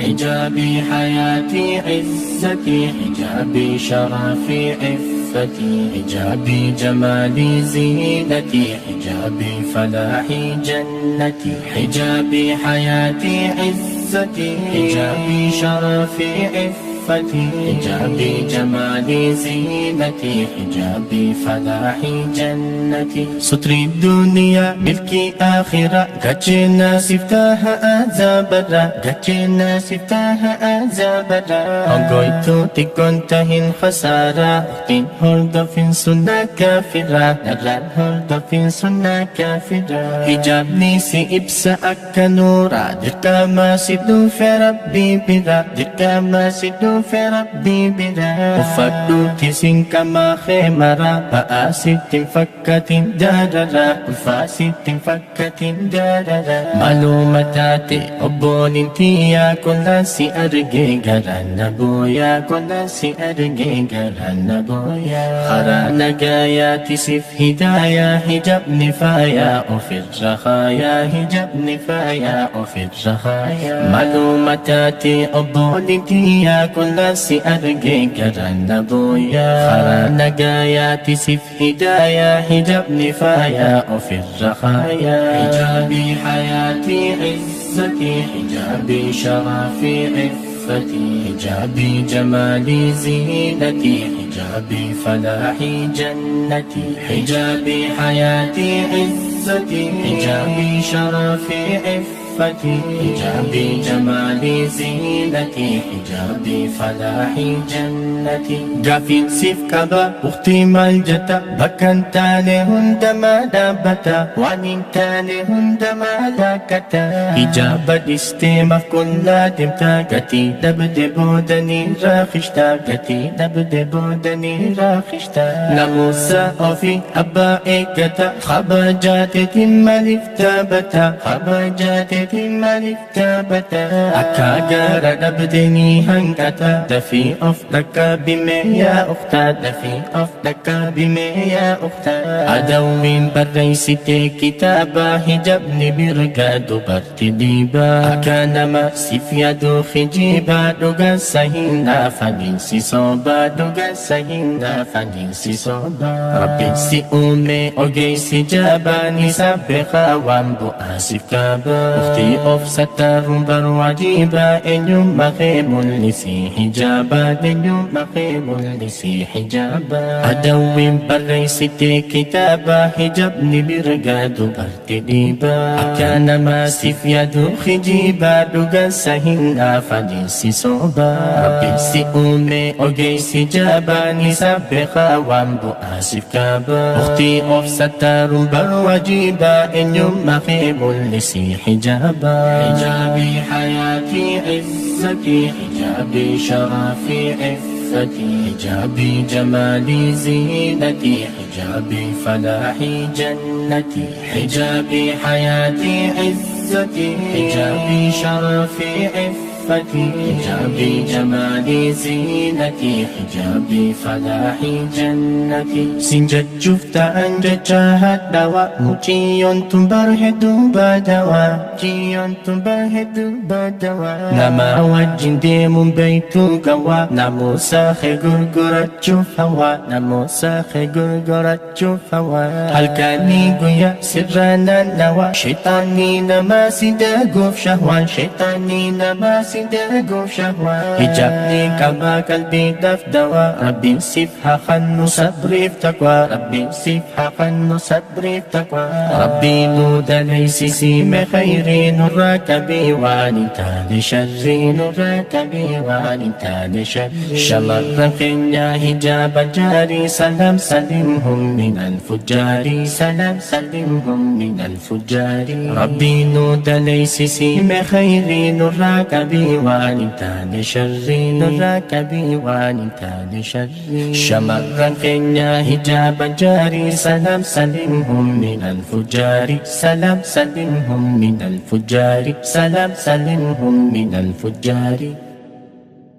حجابي حياتي عزتي، حجابي شرفي عفتي، حجابي جمالي زينتي، حجابي فلاحي جنتي. حجابي حياتي عزتي، حجابي شرفي عفتي، حجابي جمالي زينتي، حجابي فلاحي جنتي. ستري الدنيا ملكي آخرة، قجينا سفتاها أزابرا، قجينا سفتاها أزابرا. أنقويتو تكون تهين خسارة، أختين هردفين سنة كافرة، نران هردفين سنة كافرة. حجاب نيسي إبسا أكا نورا، دركا ما سيدو في ربي برا، دركا ما سيدو في ربي برا. وفردو تسين كما خيمرا، بآسيت فكة داررا، وفاسيت فكة داررا. معلوماتاتي أبون تيا كل سي أرجي غران بويا، كل سي أرجي غران بويا. خرانا قاياتي سيف هدايا، حجاب نفايا وفي الرخايا، حجاب نفايا وفي الرخايا. معلوماتاتي أبون تيا كل سي أرجي غران بويا. خرانا قاياتي سيف هدايا، حجاب نفايا وفي الرخايا. حجابي حياتي عزتي، حجابي شرفي عفتي، حجابي جمالي زينتي، حجابي فلاحي جنتي. حجابي حياتي عزتي، حجابي شرفي عفتي، حجابي جمالي زينتي، حجابي فلاحي جنتي. قافين سيف كبا اختي مالجتا، بكن تاني هند ما دابتا، وانين تاني هند ما لاكتا. حجاب دستيما كل دمتا، قتي دبدبو دني راخشتا، قتي دبدبو دني راخشتا. ناموسا اوفي ابا ايكتا، خباجات تمالفتا بتا، خباجات تمالفتا بتا. اكاغارا دبدني هنكتا، دفي اوف دكا بمي يا أختا، دفي اوف دكا بمي يا أختا. عدوين بريستي كتابا، حجابني برقا دبرت ديبا. أكان ما سيف يدو خجيبا، دوغا سهينا فنيسي صوبا، دوغا سهينا فنيسي صوبا. ربي سي أمي أوغي سي جاباني سابقا وانبو آسف كابا. أختي أوف ستار برواجيبا، إنيوم مخيم لسي حجابا، إنيوم مخيم لسي حجابا. عدوين بريستي كتابا، حجابني برقا دبرت ديبا. أكان ما سيف يدو خجيبا، دوغا سهينا فنيسي صوبا. ربي سي أمي أوغي سي جاباني سابقا وانبو آسف كابا. أختي أوف ستار برواجيبا، إنيوم مخيم لسي حجابا. حجابي حياتي عزتي، حجابي شرفي عفتي، حجابي جمالي زينتي، حجابي فلاحي جنتي. حجابي حياتي عزتي، حجابي شرفي عفتي، حجابي جمالي زينتي، حجابي فلاحي جنتي. سنجد جفتا أنججاها دواء، مجيون تنبر هدو بدواء، مجيون تنبر هدو بدواء. نما وجين ديمون بيتو قوا، نمو ساخي قرقرة جوف هوا، نمو ساخي قرقرة جوف هوا. هل كاني قويا سرانا نوا، شيطاني نما سيداقوف شهوان، شيطاني نما سيداقوف شهوان. حجابني كما قلبي دف دوا، ربي سيفها خنو صبري في تقوى، ربي سيفها خنو صبري في تقوى. ربي نود ليس سيم خيري، نراك بوانتا لشري، نراك بوانتا لشري. شمر خنيا حجاب الجاري، سلام سلمهم من الفجار، سلام سلمهم من الفجار. ربي نود ليس سيم خيري، نراك بوانتا لشري، نراك بوانتا لشري. شمر خنيا حجاب الجاري، سلام سلمهم من الفجار، سلام سلمهم من الفجار، سلام سلمهم من الفجار،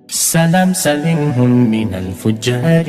سلام سلمهم من الفجار.